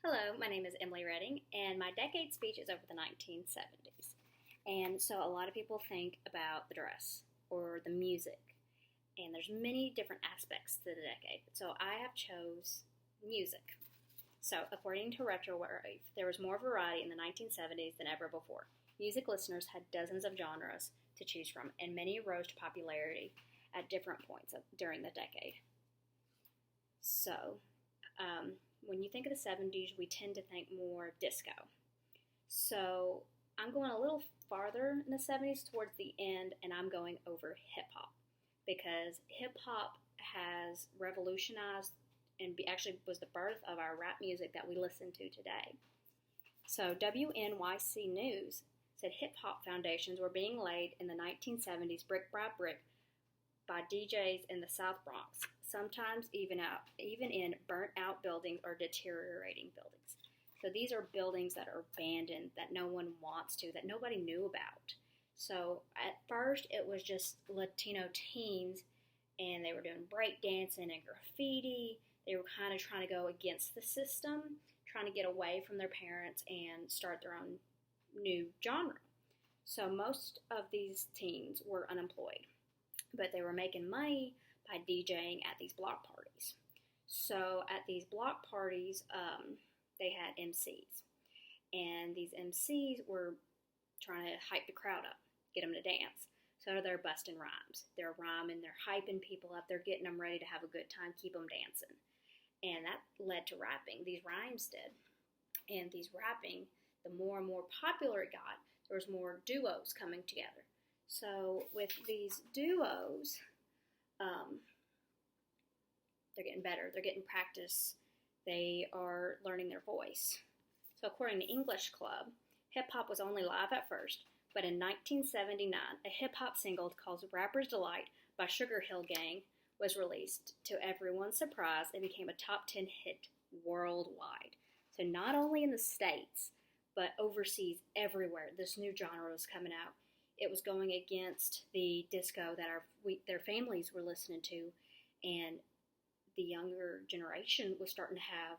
Hello, my name is Emily Redding, and my decade speech is over the 1970s. And so a lot of people think about the dress or the music, and there's many different aspects to the decade. So I have chose music. So according to RetroWave, there was more variety in the 1970s than ever before. Music listeners had dozens of genres to choose from, and many rose to popularity at different points during the decade. So, when you think of the 70s, we tend to think more disco. So I'm going a little farther in the 70s towards the end, and I'm going over hip hop because hip hop has revolutionized and actually was the birth of our rap music that we listen to today. So WNYC News said hip hop foundations were being laid in the 1970s brick by brick by DJs in the South Bronx, sometimes even in burnt-out buildings or deteriorating buildings. So these are buildings that are abandoned, that no one wants to, that nobody knew about. So at first it was just Latino teens, and they were doing breakdancing and graffiti. They were kind of trying to go against the system, trying to get away from their parents and start their own new genre. So most of these teens were unemployed, but they were making money by DJing at these block parties. So at these block parties, they had MCs. And these MCs were trying to hype the crowd up, get them to dance. So they're busting rhymes. They're rhyming, they're hyping people up, they're getting them ready to have a good time, keep them dancing. And that led to rapping. These rhymes did. And these rapping, the more and more popular it got, there was more duos coming together. So with these duos, they're getting better. They're getting practice. They are learning their voice. So according to English Club, hip-hop was only live at first, but in 1979, a hip-hop single called Rapper's Delight by Sugar Hill Gang was released. To everyone's surprise, it became a top 10 hit worldwide. So not only in the States, but overseas, everywhere, this new genre was coming out. It was going against the disco that their families were listening to, and the younger generation was starting to have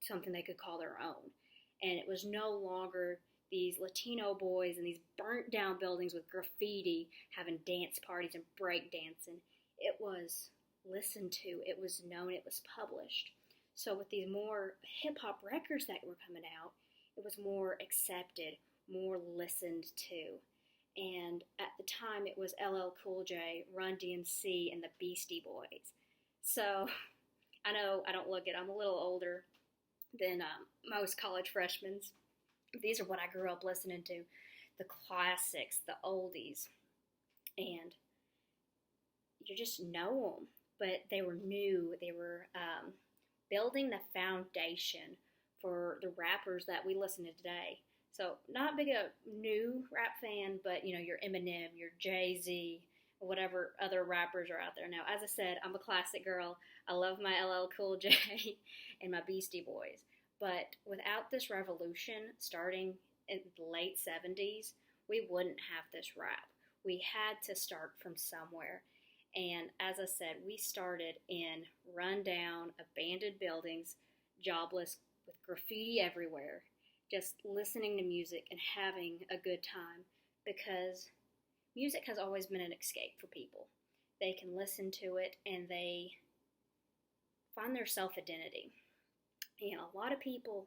something they could call their own. And it was no longer these Latino boys in these burnt down buildings with graffiti having dance parties and break dancing. It was listened to, it was known, it was published. So with these more hip hop records that were coming out, it was more accepted, more listened to. And at the time, it was LL Cool J, Run DMC, and the Beastie Boys. So I know I don't look it. I'm a little older than most college freshmen. These are what I grew up listening to, the classics, the oldies. And you just know them. But they were new. They were building the foundation for the rappers that we listen to today. So not big a new rap fan, but your Eminem, your Jay-Z, whatever other rappers are out there now. As I said, I'm a classic girl. I love my LL Cool J and my Beastie Boys. But without this revolution starting in the late 70s, we wouldn't have this rap. We had to start from somewhere. And as I said, we started in rundown, abandoned buildings, jobless, with graffiti everywhere, just listening to music and having a good time, because music has always been an escape for people. They can listen to it and they find their self-identity. And a lot of people,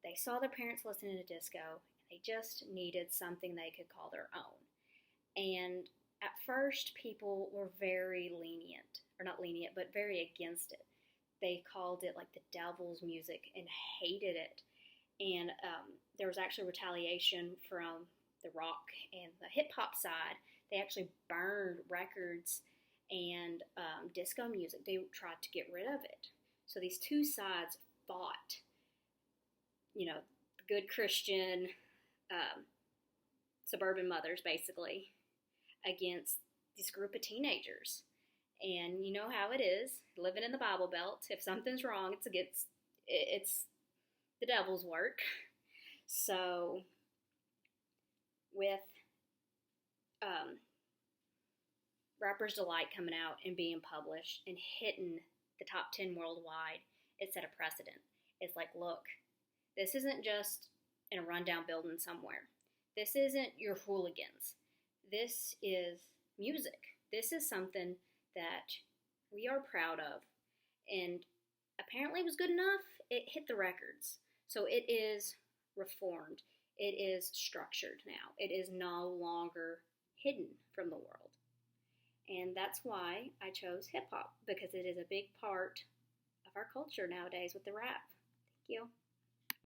they saw their parents listening to disco and they just needed something they could call their own. And at first, people were very lenient, or not lenient, but very against it. They called it like the devil's music and hated it. And there was actually retaliation from the rock and the hip-hop side. They actually burned records and disco music. They tried to get rid of it. So these two sides fought, the good Christian suburban mothers, basically, against this group of teenagers. And you know how it is, living in the Bible Belt. If something's wrong, it's the devil's work. So with Rapper's Delight coming out and being published and hitting the top 10 worldwide, it set a precedent. It's like, look, this isn't just in a rundown building somewhere. This isn't your hooligans. This is music. This is something that we are proud of. And apparently it was good enough. It hit the records. So it is reformed. It is structured now. It is no longer hidden from the world. And that's why I chose hip hop, because it is a big part of our culture nowadays with the rap. Thank you.